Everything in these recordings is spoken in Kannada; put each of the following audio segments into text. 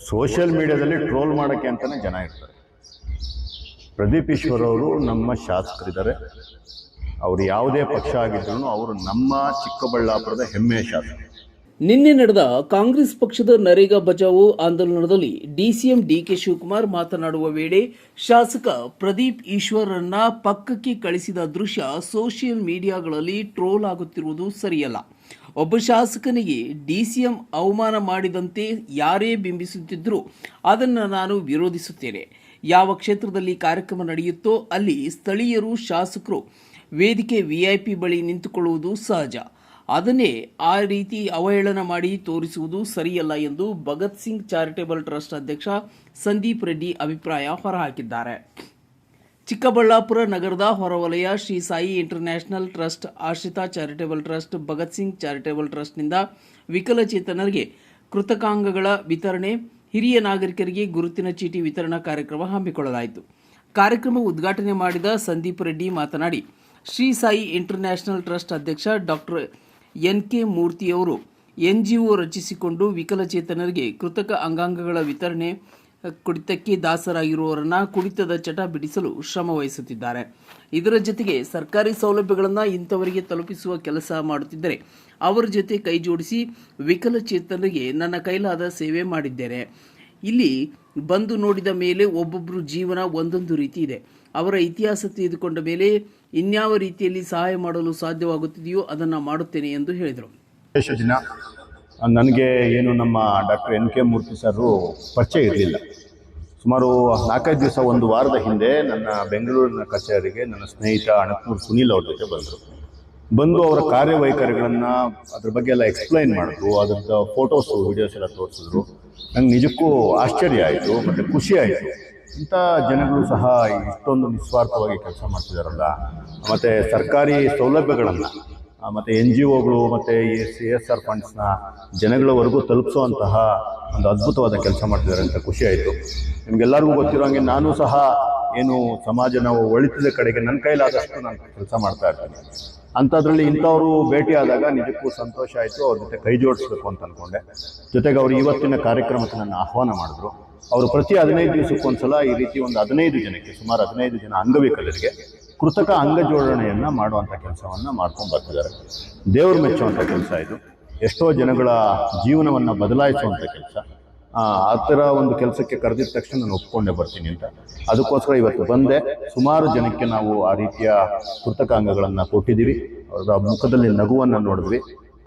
ಸೋಷಿಯಲ್ ಮೀಡಿಯಾದಲ್ಲಿ ಟ್ರೋಲ್ ಮಾಡೋಕ್ಕೆ ಅಂತಲೇ ಜನ ಇರ್ತಾರೆ. ಪ್ರದೀಪ್ ಈಶ್ವರ್ ಅವರು ನಮ್ಮ ಶಾಸಕರಿದ್ದಾರೆ. ಅವರು ಯಾವುದೇ ಪಕ್ಷ ಆಗಿದ್ರು ಅವರು ನಮ್ಮ ಚಿಕ್ಕಬಳ್ಳಾಪುರದ ಹೆಮ್ಮೆಯ ಶಾಸಕರು. ನಿನ್ನೆ ನಡೆದ ಕಾಂಗ್ರೆಸ್ ಪಕ್ಷದ ನರೇಗಾ ಬಚಾವೋ ಆಂದೋಲನದಲ್ಲಿ ಡಿಸಿಎಂ ಡಿಕೆ ಶಿವಕುಮಾರ್ ಮಾತನಾಡುವ ವೇಳೆ ಶಾಸಕ ಪ್ರದೀಪ್ ಈಶ್ವರ್ರನ್ನ ಪಕ್ಕಕ್ಕೆ ಕಳಿಸಿದ ದೃಶ್ಯ ಸೋಷಿಯಲ್ ಮೀಡಿಯಾಗಳಲ್ಲಿ ಟ್ರೋಲ್ ಆಗುತ್ತಿರುವುದು ಸರಿಯಲ್ಲ. ಒಬ್ಬ ಶಾಸಕನಿಗೆ ಡಿಸಿಎಂ ಅವಮಾನ ಮಾಡಿದಂತೆ ಯಾರೇ ಬಿಂಬಿಸುತ್ತಿದ್ದರೂ ಅದನ್ನು ನಾನು ವಿರೋಧಿಸುತ್ತೇನೆ. ಯಾವ ಕ್ಷೇತ್ರದಲ್ಲಿ ಕಾರ್ಯಕ್ರಮ ನಡೆಯುತ್ತೋ ಅಲ್ಲಿ ಸ್ಥಳೀಯರು ಶಾಸಕರು ವೇದಿಕೆ ವಿಐಪಿ ಬಳಿ ನಿಂತುಕೊಳ್ಳುವುದು ಸಹಜ. ಅದನ್ನೇ ಆ ರೀತಿ ಅವಹೇಳನ ಮಾಡಿ ತೋರಿಸುವುದು ಸರಿಯಲ್ಲ ಎಂದು ಭಗತ್ ಸಿಂಗ್ ಚಾರಿಟೇಬಲ್ ಟ್ರಸ್ಟ್ ಅಧ್ಯಕ್ಷ ಸಂದೀಪ್ ರೆಡ್ಡಿ ಅಭಿಪ್ರಾಯ ಹೊರಹಾಕಿದ್ದಾರೆ. ಚಿಕ್ಕಬಳ್ಳಾಪುರ ನಗರದ ಹೊರವಲಯ Shri Sai International Trust, Ashrita Charitable Trust, Bhagat Singh Charitable ಟ್ರಸ್ಟ್ನಿಂದ ವಿಕಲಚೇತನರಿಗೆ ಕೃತಕಾಂಗಗಳ ವಿತರಣೆ, ಹಿರಿಯ ನಾಗರಿಕರಿಗೆ ಗುರುತಿನ ಚೀಟಿ ವಿತರಣಾ ಕಾರ್ಯಕ್ರಮ ಹಮ್ಮಿಕೊಳ್ಳಲಾಯಿತು. ಕಾರ್ಯಕ್ರಮ ಉದ್ಘಾಟನೆ ಮಾಡಿದ ಸಂದೀಪ್ ರೆಡ್ಡಿ ಮಾತನಾಡಿ, ಶ್ರೀ ಸಾಯಿ ಇಂಟರ್ನ್ಯಾಷನಲ್ ಟ್ರಸ್ಟ್ ಅಧ್ಯಕ್ಷ ಡಾಕ್ಟರ್ ಎನ್.ಕೆ. ಮೂರ್ತಿಯವರು NGO ರಚಿಸಿಕೊಂಡು ವಿಕಲಚೇತನರಿಗೆ ಕೃತಕ ಅಂಗಾಂಗಗಳ ವಿತರಣೆ, ಕುಡಿತಕ್ಕೆ ದಾಸರಾಗಿರುವವರನ್ನು ಕುಡಿತದ ಚಟ ಬಿಡಿಸಲು ಶ್ರಮ ವಹಿಸುತ್ತಿದ್ದಾರೆ. ಇದರ ಜೊತೆಗೆ ಸರ್ಕಾರಿ ಸೌಲಭ್ಯಗಳನ್ನು ಇಂಥವರಿಗೆ ತಲುಪಿಸುವ ಕೆಲಸ ಮಾಡುತ್ತಿದ್ದರೆ ಅವರ ಜೊತೆ ಕೈ ಜೋಡಿಸಿ ವಿಕಲಚೇತನರಿಗೆ ನನ್ನ ಕೈಲಾದ ಸೇವೆ ಮಾಡಿದ್ದೇನೆ. ಇಲ್ಲಿ ಬಂದು ನೋಡಿದ ಮೇಲೆ ಒಬ್ಬೊಬ್ಬರು ಜೀವನ ಒಂದೊಂದು ರೀತಿ ಇದೆ. ಅವರ ಇತಿಹಾಸ ತಿಳಿದುಕೊಂಡ ಮೇಲೆ ಇನ್ಯಾವ ರೀತಿಯಲ್ಲಿ ಸಹಾಯ ಮಾಡಲು ಸಾಧ್ಯವಾಗುತ್ತಿದೆಯೋ ಅದನ್ನು ಮಾಡುತ್ತೇನೆ ಎಂದು ಹೇಳಿದರು. ದಿನ ನನಗೆ ಏನು ನಮ್ಮ ಡಾಕ್ಟರ್ N.K. ಮೂರ್ತಿ ಸರ್ ಪರಿಚಯ ಇರಲಿಲ್ಲ. ಸುಮಾರು 4-5 ದಿವಸ, ಒಂದು ವಾರದ ಹಿಂದೆ ನನ್ನ ಬೆಂಗಳೂರಿನ ಕಚೇರಿಗೆ ನನ್ನ ಸ್ನೇಹಿತ ಅಣಕೂರು ಸುನೀಲ್ ಅವ್ರ ಜೊತೆ ಬಂದು ಅವರ ಕಾರ್ಯವೈಖರಿಗಳನ್ನು ಅದ್ರ ಬಗ್ಗೆ ಎಲ್ಲ ಎಕ್ಸ್ಪ್ಲೈನ್ ಮಾಡಿದ್ರು. ಅದರದ್ದು ಫೋಟೋಸು ವಿಡಿಯೋಸ್ ಎಲ್ಲ ತೋರಿಸಿದ್ರು. ನಂಗೆ ನಿಜಕ್ಕೂ ಆಶ್ಚರ್ಯ ಆಯಿತು ಮತ್ತು ಖುಷಿ ಆಯಿತು. ಇಂಥ ಜನಗಳು ಸಹ ಇಷ್ಟೊಂದು ನಿಸ್ವಾರ್ಥವಾಗಿ ಕೆಲಸ ಮಾಡ್ತಿದ್ದಾರಲ್ಲ, ಮತ್ತು ಸರ್ಕಾರಿ ಸೌಲಭ್ಯಗಳನ್ನು ಮತ್ತು NGOಗಳು ಮತ್ತು CSR ಫಂಡ್ಸ್ನ ಜನಗಳವರೆಗೂ ತಲುಪಿಸುವಂತಹ ಒಂದು ಅದ್ಭುತವಾದ ಕೆಲಸ ಮಾಡ್ತಿದ್ದಾರೆ ಅಂತ ಖುಷಿ ಆಯಿತು. ನಿಮಗೆಲ್ಲರಿಗೂ ಗೊತ್ತಿರೋ ಹಾಗೆ ನಾನು ಸಹ ಏನು ಸಮಾಜ ನಾವು ಒಳಿತಿದ ಕಡೆಗೆ ನನ್ನ ಕೈಲಾದಷ್ಟು ನಾನು ಕೆಲಸ ಮಾಡ್ತಾ ಇರ್ತೀನಿ. ಅಂಥದ್ರಲ್ಲಿ ಇಂಥವರು ಭೇಟಿ ಆದಾಗ ನಿಜಕ್ಕೂ ಸಂತೋಷ ಆಯಿತು. ಅವ್ರ ಜೊತೆ ಕೈ ಜೋಡಿಸ್ಬೇಕು ಅಂತ ಅಂದ್ಕೊಂಡೆ. ಜೊತೆಗೆ ಅವರು ಇವತ್ತಿನ ಕಾರ್ಯಕ್ರಮಕ್ಕೆ ನನ್ನ ಆಹ್ವಾನ ಮಾಡಿದ್ರು. ಅವರು ಪ್ರತಿ 15 ದಿವಸಕ್ಕೊಂದ್ಸಲ ಈ ರೀತಿ ಒಂದು 15 ಜನಕ್ಕೆ, ಸುಮಾರು 15 ಜನ ಅಂಗವಿಕಲರಿಗೆ ಕೃತಕ ಅಂಗ ಜೋಡಣೆಯನ್ನು ಮಾಡುವಂಥ ಕೆಲಸವನ್ನು ಮಾಡ್ಕೊಂಡು ಬರ್ತಿದ್ದಾರೆ. ದೇವರು ಮೆಚ್ಚುವಂಥ ಕೆಲಸ ಇದು. ಎಷ್ಟೋ ಜನಗಳ ಜೀವನವನ್ನು ಬದಲಾಯಿಸುವಂಥ ಕೆಲಸ. ಆ ಥರ ಒಂದು ಕೆಲಸಕ್ಕೆ ಕರೆದಿದ ತಕ್ಷಣ ನಾನು ಒಪ್ಕೊಂಡೇ ಬರ್ತೀನಿ ಅಂತ. ಅದಕ್ಕೋಸ್ಕರ ಇವತ್ತು ಬಂದೆ. ಸುಮಾರು ಜನಕ್ಕೆ ನಾವು ಆ ರೀತಿಯ ಕೃತಕ ಅಂಗಗಳನ್ನು ಕೊಟ್ಟಿದ್ದೀವಿ. ಅವರ ಮುಖದಲ್ಲಿ ನಗುವನ್ನು ನೋಡಿದ್ವಿ.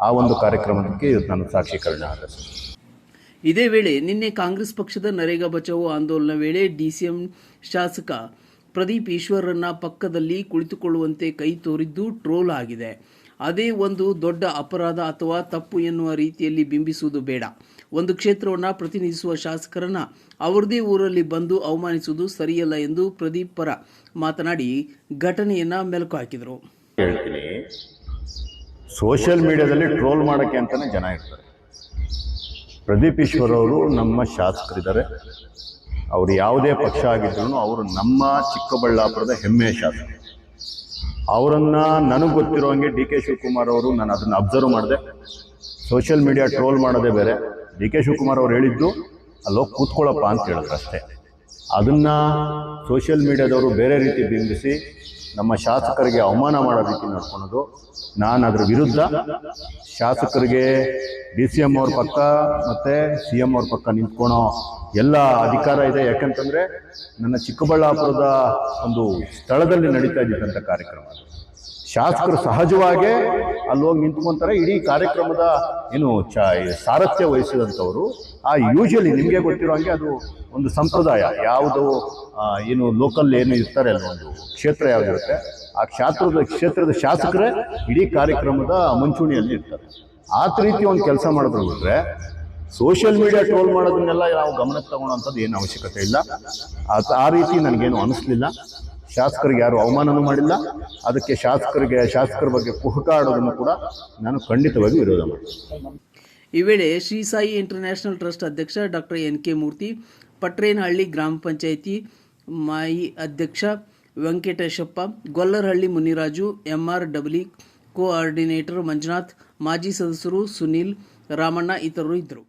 ಆ ಒಂದು ಕಾರ್ಯಕ್ರಮಕ್ಕೆ ಇವತ್ತು ನಾನು ಸಾಕ್ಷೀಕರಣ ಆದೆ. ಇದೇ ವೇಳೆ ನಿನ್ನೆ ಕಾಂಗ್ರೆಸ್ ಪಕ್ಷದ ನರೇಗಾ ಬಚಾವೋ ಆಂದೋಲನ ವೇಳೆ ಡಿಸಿಎಂ ಶಾಸಕ ಪ್ರದೀಪ್ ಈಶ್ವರ್ರನ್ನ ಪಕ್ಕದಲ್ಲಿ ಕುಳಿತುಕೊಳ್ಳುವಂತೆ ಕೈ ತೋರಿದ್ದು ಟ್ರೋಲ್ ಆಗಿದೆ. ಅದೇ ಒಂದು ದೊಡ್ಡ ಅಪರಾಧ ಅಥವಾ ತಪ್ಪು ಎನ್ನುವ ರೀತಿಯಲ್ಲಿ ಬಿಂಬಿಸುವುದು ಬೇಡ. ಒಂದು ಕ್ಷೇತ್ರವನ್ನು ಪ್ರತಿನಿಧಿಸುವ ಶಾಸಕರನ್ನ ಅವರದೇ ಊರಲ್ಲಿ ಬಂದು ಅವಮಾನಿಸುವುದು ಸರಿಯಲ್ಲ ಎಂದು ಪ್ರದೀಪ್ ಪರ ಮಾತನಾಡಿ ಘಟನೆಯನ್ನ ಮೆಲುಕು ಹಾಕಿದರು. ಹೇಳ್ತೀನಿ, ಸೋಷಿಯಲ್ ಮೀಡಿಯಾದಲ್ಲಿ ಟ್ರೋಲ್ ಮಾಡೋಕ್ಕೆ ಅಂತಲೇ ಜನ ಇರ್ತಾರೆ. ಪ್ರದೀಪ್ ಈಶ್ವರ್ ಅವರು ನಮ್ಮ ಶಾಸಕರಿದ್ದಾರೆ. ಅವರು ಯಾವುದೇ ಪಕ್ಷ ಆಗಿದ್ರು ಅವರು ನಮ್ಮ ಚಿಕ್ಕಬಳ್ಳಾಪುರದ ಹೆಮ್ಮೆಯ ಶಾಸಕರು. ಅವರನ್ನು ನನಗೆ ಗೊತ್ತಿರೋ ಹಾಗೆ DK ಶಿವಕುಮಾರ್ ಅವರು, ನಾನು ಅದನ್ನು ಅಬ್ಸರ್ವ್ ಮಾಡಿದೆ. ಸೋಷಿಯಲ್ ಮೀಡಿಯಾ ಟ್ರೋಲ್ ಮಾಡೋದೇ ಬೇರೆ. DK ಶಿವಕುಮಾರ್ ಅವರು ಹೇಳಿದ್ದು ಅಲ್ಲೋಗಿ ಕೂತ್ಕೊಳ್ಳಪ್ಪ ಅಂತ ಹೇಳಿದ್ರು ಅಷ್ಟೇ. ಅದನ್ನು ಸೋಷಿಯಲ್ ಮೀಡಿಯಾದವರು ಬೇರೆ ರೀತಿ ಬಿಂಬಿಸಿ ನಮ್ಮ ಶಾಸಕರಿಗೆ ಅವಮಾನ ಮಾಡೋ ರೀತಿ ನಡ್ಕೊಳೋದು. ನಾನು ಅದರ ವಿರುದ್ಧ. ಶಾಸಕರಿಗೆ DCM ಅವ್ರ ಪಕ್ಕ ಮತ್ತು CM ಅವ್ರ ಪಕ್ಕ ನಿಂತ್ಕೊಳೋ ಎಲ್ಲ ಅಧಿಕಾರ ಇದೆ. ಯಾಕಂತಂದರೆ ನನ್ನ ಚಿಕ್ಕಬಳ್ಳಾಪುರದ ಒಂದು ಸ್ಥಳದಲ್ಲಿ ನಡೀತಾ ಇದ್ದಂಥ ಕಾರ್ಯಕ್ರಮ. ಶಾಸಕರು ಸಹಜವಾಗೇ ಅಲ್ಲೋಗಿ ನಿಂತ್ಕೊಂತಾರೆ. ಇಡೀ ಕಾರ್ಯಕ್ರಮದ ಏನು ಸಾರಥ್ಯ ವಹಿಸಿದಂಥವರು. ಯೂಶಲಿ ನಿಮಗೆ ಗೊತ್ತಿರೋ ಹಾಗೆ ಅದು ಒಂದು ಸಂಪ್ರದಾಯ. ಯಾವುದು ಏನು ಲೋಕಲ್ ಏನು ಇರ್ತಾರೆ ಅಲ್ಲ, ಒಂದು ಕ್ಷೇತ್ರ ಯಾವುದಿರುತ್ತೆ ಆ ಕ್ಷೇತ್ರದ ಶಾಸಕರೇ ಇಡೀ ಕಾರ್ಯಕ್ರಮದ ಮುಂಚೂಣಿಯಲ್ಲಿ ಇರ್ತಾರೆ. ಆ ರೀತಿ ಒಂದು ಕೆಲಸ ಮಾಡಿದ್ರು ಬಿಟ್ರೆ ಸೋಷಿಯಲ್ ಮೀಡಿಯಾ ಟ್ರೋಲ್ ಮಾಡೋದನ್ನೆಲ್ಲ ನಾವು ಗಮನಕ್ಕೆ ತಗೊಳ್ಳೋಂಥದ್ದು ಏನು ಅವಶ್ಯಕತೆ ಇಲ್ಲ. ಆ ರೀತಿ ನನಗೇನು ಅನಿಸ್ಲಿಲ್ಲ. ಶಾಸಕರಿಗೆ ಯಾರು ಅವಮಾನನೂ ಮಾಡಿಲ್ಲ. ಅದಕ್ಕೆ ಶಾಸಕರ ಬಗ್ಗೆ ಕುಹುಕಾಡೋದನ್ನು ಕೂಡ ನಾನು ಖಂಡಿತವಾಗಿ ವಿರೋಧ ಮಾಡ್ತೀನಿ. ಈ ವೇಳೆ ಶ್ರೀ ಸಾಯಿ ಇಂಟರ್ನ್ಯಾಷನಲ್ ಟ್ರಸ್ಟ್ ಅಧ್ಯಕ್ಷ ಡಾಕ್ಟರ್ N.K. ಮೂರ್ತಿ, ಪಟ್ರೇನಹಳ್ಳಿ ಗ್ರಾಮ ಪಂಚಾಯಿತಿ ಮಾಯಿ ಅಧ್ಯಕ್ಷ ವೆಂಕಟೇಶಪ್ಪ, ಗೊಲ್ಲರಹಳ್ಳಿ ಮುನಿರಾಜು, MRW ಕೋಆರ್ಡಿನೇಟರ್ ಮಂಜುನಾಥ್, ಮಾಜಿ ಸದಸ್ಯರು ಸುನೀಲ್, ರಾಮಣ್ಣ ಇತರರು ಇದ್ದರು.